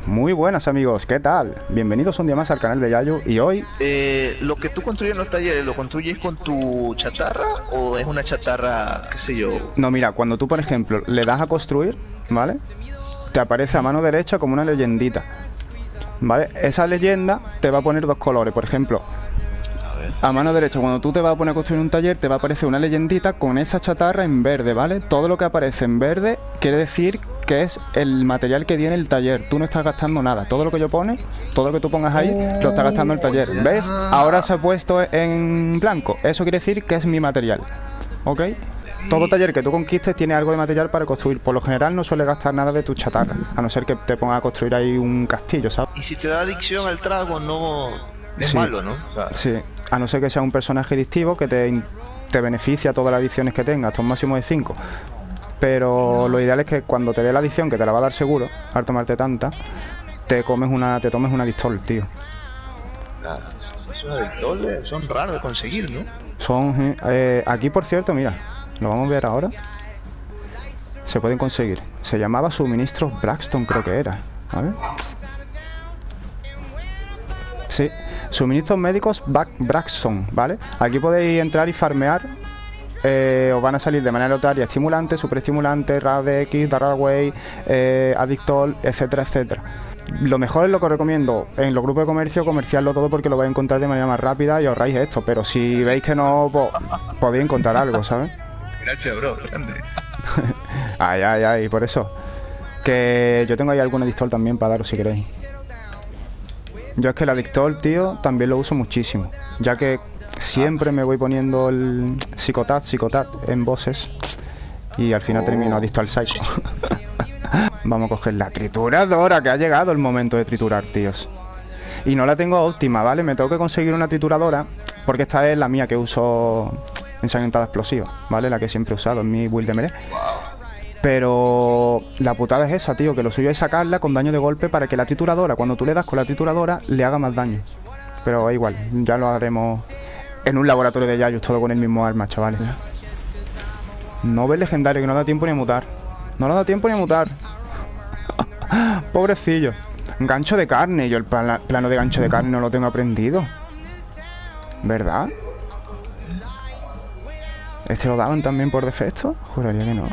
Muy buenas amigos, ¿qué tal? Bienvenidos un día más al canal de Yayo y hoy... Lo que tú construyes en los talleres, ¿lo construyes con tu chatarra o es una chatarra, qué sé yo? No, mira, cuando tú por ejemplo le das a construir, ¿vale? Te aparece a mano derecha como una leyendita, ¿vale? Esa leyenda te va a poner dos colores, por ejemplo, A ver. a mano derecha cuando tú te vas a poner a construir un taller te va a aparecer una leyendita con esa chatarra en verde, ¿vale? Todo lo que aparece en verde quiere decir que es el material que tiene el taller. Tú no estás gastando nada. Todo lo que yo pone, todo lo que tú pongas ahí, lo está gastando el taller. Ya. ¿Ves? Ahora se ha puesto en blanco. Eso quiere decir que es mi material. ¿Ok? Todo taller que tú conquistes tiene algo de material para construir. Por lo general no suele gastar nada de tu chatarra, a no ser que te pongas a construir ahí un castillo, ¿sabes? Y si te da adicción al trago, no es Sí. malo, ¿no? O sea, Sí, a no ser que sea un personaje adictivo que te beneficia todas las adicciones que tengas, hasta un máximo de 5. Pero lo ideal es que cuando te dé la adicción, que te la va a dar seguro, al tomarte tanta, te tomes una Distol, tío. esos adictores son raros de conseguir, ¿no? Son, aquí por cierto, mira, lo vamos a ver ahora. Se pueden conseguir. Se llamaba suministros Braxton, creo que era. A ver. Sí, suministros médicos Braxton, ¿vale? Aquí podéis entrar y farmear. Os van a salir de manera aleatoria estimulante, superestimulante, Radex, Darraway, Adictol, etcétera, etcétera. Lo mejor es lo que os recomiendo en los grupos de comercio, comerciarlo todo porque lo vais a encontrar de manera más rápida y ahorráis esto. Pero si veis que no, pues, podéis encontrar algo, ¿sabes? Gracias, bro, grande. Ay, ay, ay, por eso. Que yo tengo ahí alguna Adictol también para daros si queréis. Yo es que el Adictol, tío, también lo uso muchísimo, ya que siempre me voy poniendo el psicotat en bosses y al final termino adicto al psycho. Vamos a coger la trituradora, que ha llegado el momento de triturar, tíos. Y no la tengo óptima, ¿vale? Me tengo que conseguir una trituradora, porque esta es la mía que uso ensangrentada explosiva, ¿vale? La que siempre he usado en mi build de melee. Pero la putada es esa, tío, que lo suyo es sacarla con daño de golpe para que la trituradora, cuando tú le das con la trituradora, le haga más daño. Pero es igual, ya lo haremos en un laboratorio de Yayus, todo con el mismo arma, chavales. Nobel legendario, que no da tiempo ni a mutar. No le da tiempo ni a mutar. Pobrecillo. Gancho de carne, yo el plano de gancho de carne no lo tengo aprendido. ¿Verdad? ¿Este lo daban también por defecto? Juraría que no.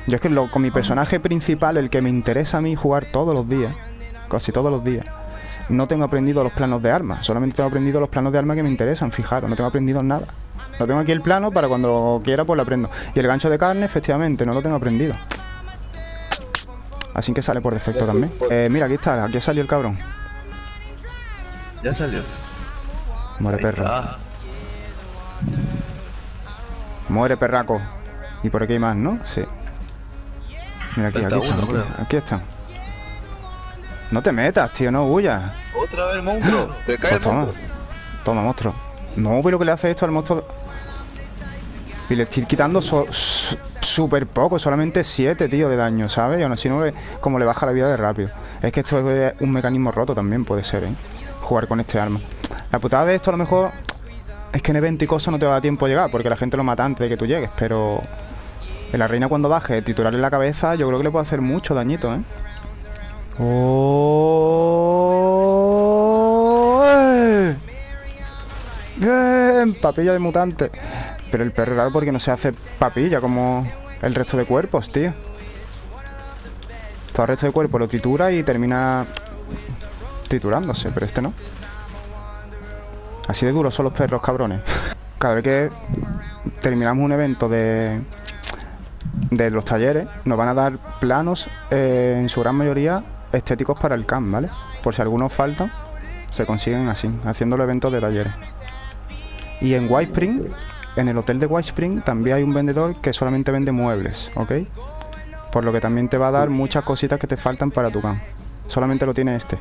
Yo es que con mi personaje principal, el que me interesa a mí jugar todos los días, casi todos los días, no tengo aprendido los planos de armas. Solamente tengo aprendido los planos de armas que me interesan, fijaros, no tengo aprendido nada. Lo tengo aquí el plano para cuando quiera pues lo aprendo. Y el gancho de carne, efectivamente, no lo tengo aprendido. Así que sale por defecto también. Mira, aquí está, aquí salió el cabrón. Ya salió. Muere Ahí perro. está. Muere perraco. Y por aquí hay más, ¿no? Sí. Mira aquí, Falta aquí están, uno, aquí, creo. aquí están. No te metas, tío, no huyas. Otra vez el monstruo. Te cae Pues el toma, monstruo. toma, monstruo. No, pero que le hace esto al monstruo. Y le estoy quitando súper poco, solamente 7, tío, de daño, ¿sabes? Y aún así no ve cómo le baja la vida de rápido. Es que esto es un mecanismo roto también, puede ser, ¿eh? Jugar con este arma. La putada de esto a lo mejor es que en evento y cosas no te va a dar tiempo a llegar, porque la gente lo mata antes de que tú llegues, pero en la reina cuando baje, triturarle la cabeza, yo creo que le puede hacer mucho dañito, ¿eh? ¡Oh! Bien, papilla de mutante. Pero el perro raro porque no se hace papilla como el resto de cuerpos, tío. Todo el resto de cuerpo lo tritura y termina triturándose, pero este no. Así de duros son los perros, cabrones. Cada vez que terminamos un evento de los talleres, nos van a dar planos, en su gran mayoría, estéticos para el camp, ¿vale? Por si algunos faltan, se consiguen así, haciendo los eventos de talleres. Y en White Spring, en el hotel de White Spring, también hay un vendedor que solamente vende muebles, ¿ok? Por lo que también te va a dar muchas cositas que te faltan para tu camp. Solamente lo tiene este.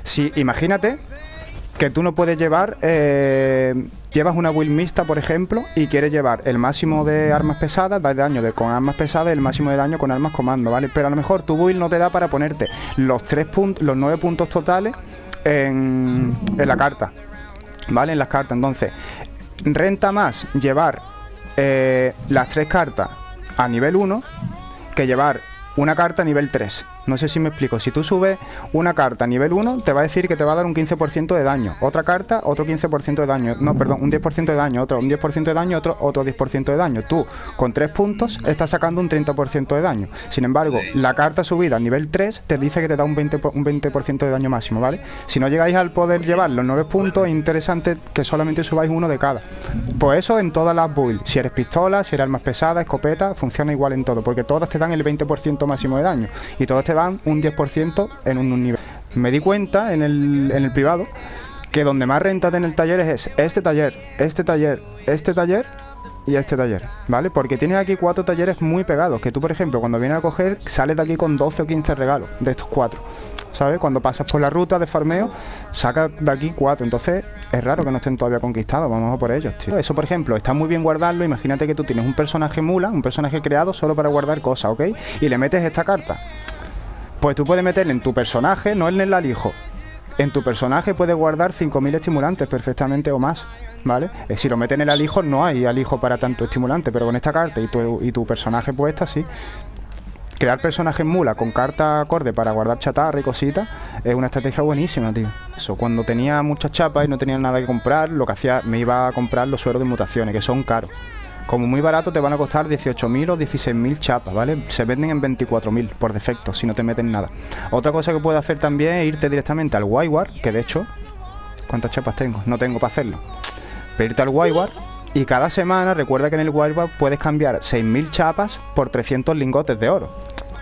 Si, imagínate que tú no puedes llevar, llevas una build mixta, por ejemplo, y quieres llevar el máximo de armas pesadas, da daño con armas pesadas, el máximo de daño con armas comando, ¿vale? Pero a lo mejor tu build no te da para ponerte los 9 puntos totales en la carta, ¿vale? En las cartas. Entonces, renta más llevar las 3 cartas a nivel 1 que llevar una carta a nivel 3. No sé si me explico. Si tú subes una carta a nivel 1, te va a decir que te va a dar un 15% de daño. Otra carta, otro 15% de daño. No, perdón, un 10% de daño, otro un 10% de daño, otro 10% de daño. Tú, con 3 puntos, estás sacando un 30% de daño. Sin embargo, la carta subida a nivel 3 te dice que te da un 20% de daño máximo, ¿vale? Si no llegáis al poder llevar los 9 puntos, es interesante que solamente subáis uno de cada. Pues eso en todas las builds. Si eres pistola, si eres armas pesadas, escopeta, funciona igual en todo, porque todas te dan el 20% máximo de daño y todas te dan un 10% en un nivel. Me di cuenta en el privado que donde más renta en el taller es este taller, este taller, este taller y este taller, ¿vale? Porque tienes aquí 4 talleres muy pegados, que tú, por ejemplo, cuando vienes a coger, sales de aquí con 12 o 15 regalos de estos 4, ¿sabes? Cuando pasas por la ruta de farmeo, sacas de aquí 4, entonces es raro que no estén todavía conquistados, vamos a por ellos, tío. Eso, por ejemplo, está muy bien guardarlo. Imagínate que tú tienes un personaje mula, un personaje creado solo para guardar cosas, ¿ok? Y le metes esta carta. Pues tú puedes meterle en tu personaje, no en el alijo. En tu personaje puedes guardar 5000 estimulantes perfectamente o más, ¿vale? Si lo metes en el alijo, no hay alijo para tanto estimulante, pero con esta carta y tu personaje puesta, sí. Crear personajes mula con carta acorde para guardar chatarra y cositas es una estrategia buenísima, tío. Eso, cuando tenía muchas chapas y no tenía nada que comprar, lo que hacía, me iba a comprar los sueros de mutaciones, que son caros. Como muy barato te van a costar 18.000 o 16.000 chapas, ¿vale? Se venden en 24.000 por defecto, si no te meten nada. Otra cosa que puedes hacer también es irte directamente al Wildwar, que de hecho, ¿cuántas chapas tengo? No tengo para hacerlo. Pero irte al Wildwar y cada semana recuerda que en el Wildwar puedes cambiar 6.000 chapas por 300 lingotes de oro,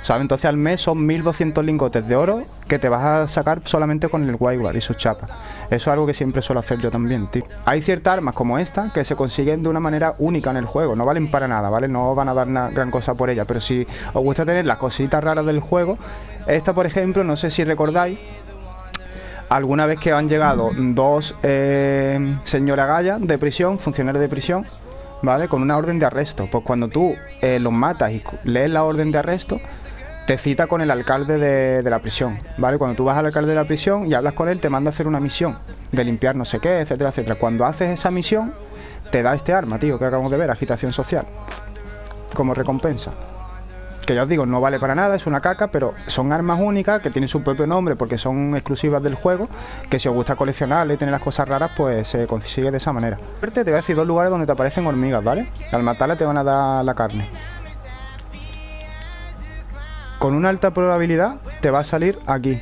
¿sabes? Entonces al mes son 1.200 lingotes de oro que te vas a sacar solamente con el Wildwar y sus chapas. Eso es algo que siempre suelo hacer yo también, tío. Hay ciertas armas como esta que se consiguen de una manera única en el juego. No valen para nada, ¿vale? No van a dar una gran cosa por ella. Pero si os gusta tener las cositas raras del juego, esta, por ejemplo, no sé si recordáis alguna vez que han llegado 2 señora Gaya de prisión, funcionarios de prisión, ¿vale? Con una orden de arresto. Pues cuando tú los matas y lees la orden de arresto, te cita con el alcalde de la prisión, ¿vale? Cuando tú vas al alcalde de la prisión y hablas con él, te manda a hacer una misión de limpiar no sé qué, etcétera, etcétera. Cuando haces esa misión, te da este arma, tío, que acabamos de ver, agitación social, como recompensa. Que ya os digo, no vale para nada, es una caca, pero son armas únicas que tienen su propio nombre porque son exclusivas del juego, que si os gusta coleccionarle y tener las cosas raras, pues se consigue de esa manera. Te voy a decir 2 lugares donde te aparecen hormigas, ¿vale? Al matarla te van a dar la carne. Con una alta probabilidad te va a salir aquí.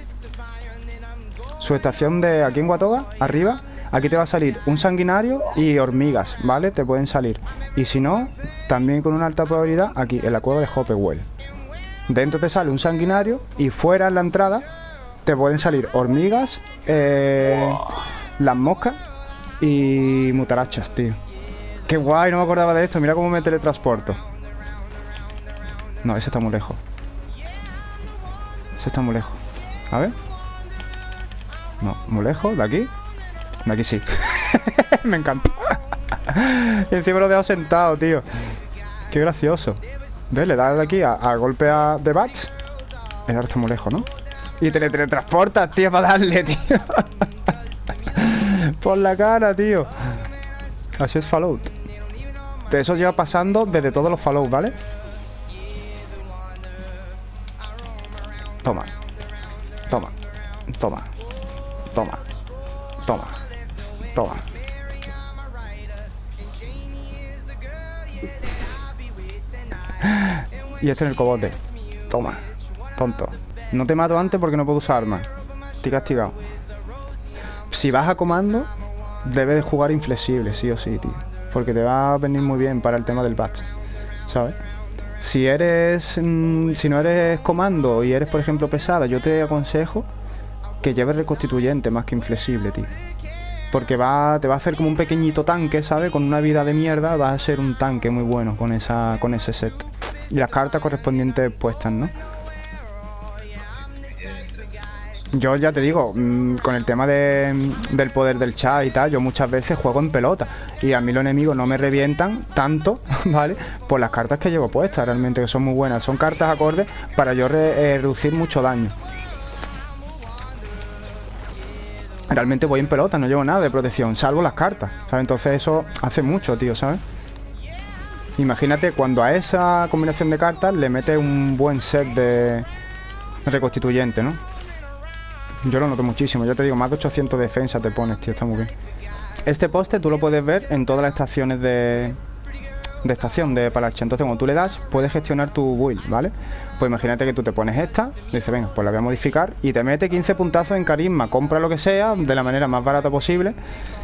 Su estación de aquí en Watoga, arriba, aquí te va a salir un sanguinario y hormigas, ¿vale? Te pueden salir. Y si no, también con una alta probabilidad aquí, en la cueva de Hopewell. Dentro te sale un sanguinario y fuera en la entrada te pueden salir hormigas, las moscas y mutarachas, tío. Qué guay, no me acordaba de esto. Mira cómo me teletransporto. No, ese está muy lejos. Ese está muy lejos. A ver. No, muy lejos, de aquí. De aquí sí. Me encanta. Y encima lo he dejado sentado, tío. Qué gracioso. ¿Ves? Le das de aquí a golpe de bats. Ahora está muy lejos, ¿no? Y te le teletransportas, tío, para darle, tío. Por la cara, tío. Así es Fallout. Eso lleva pasando desde todos los Fallout, ¿vale? Toma. Toma. Toma. Toma. Toma. Toma. Y este en el cogote. Toma. Tonto. No te mato antes porque no puedo usar armas. Estoy castigado. Si vas a comando, debes de jugar inflexible, sí o sí, tío. Porque te va a venir muy bien para el tema del patch, ¿sabes? Si no eres comando y eres, por ejemplo, pesada, yo te aconsejo que lleves reconstituyente más que inflexible, tío. Porque te va a hacer como un pequeñito tanque, ¿sabes? Con una vida de mierda vas a ser un tanque muy bueno con ese set. Y las cartas correspondientes puestas, ¿no? Yo ya te digo, con el tema del poder del chat y tal, yo muchas veces juego en pelota y a mí los enemigos no me revientan tanto, ¿vale? Por las cartas que llevo puestas, realmente, que son muy buenas. Son cartas acordes para yo reducir mucho daño. Realmente voy en pelota, no llevo nada de protección, salvo las cartas, ¿sabes? Entonces eso hace mucho, tío, ¿sabes? Imagínate cuando a esa combinación de cartas le metes un buen set de reconstituyente, ¿no? Yo lo noto muchísimo, ya te digo, más de 800 defensa te pones, tío, está muy bien. Este poste tú lo puedes ver en todas las estaciones de estación de Palache. Entonces cuando tú le das, puedes gestionar tu build, ¿vale? Pues imagínate que tú te pones esta, dices, venga, pues la voy a modificar y te mete 15 puntazos en carisma, compra lo que sea de la manera más barata posible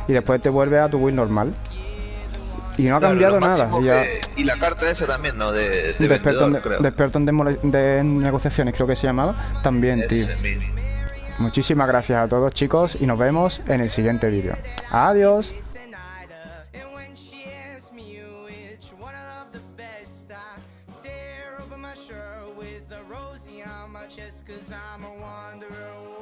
y después te vuelve a tu build normal. Y no ha cambiado nada. Y la carta esa también, ¿no? De experto creo. De experto de negociaciones, creo que se llamaba. También, tío. Muchísimas gracias a todos, chicos, y nos vemos en el siguiente vídeo. Adiós. Tear open my shirt with a rosy on my chest, 'cause I'm a wanderer.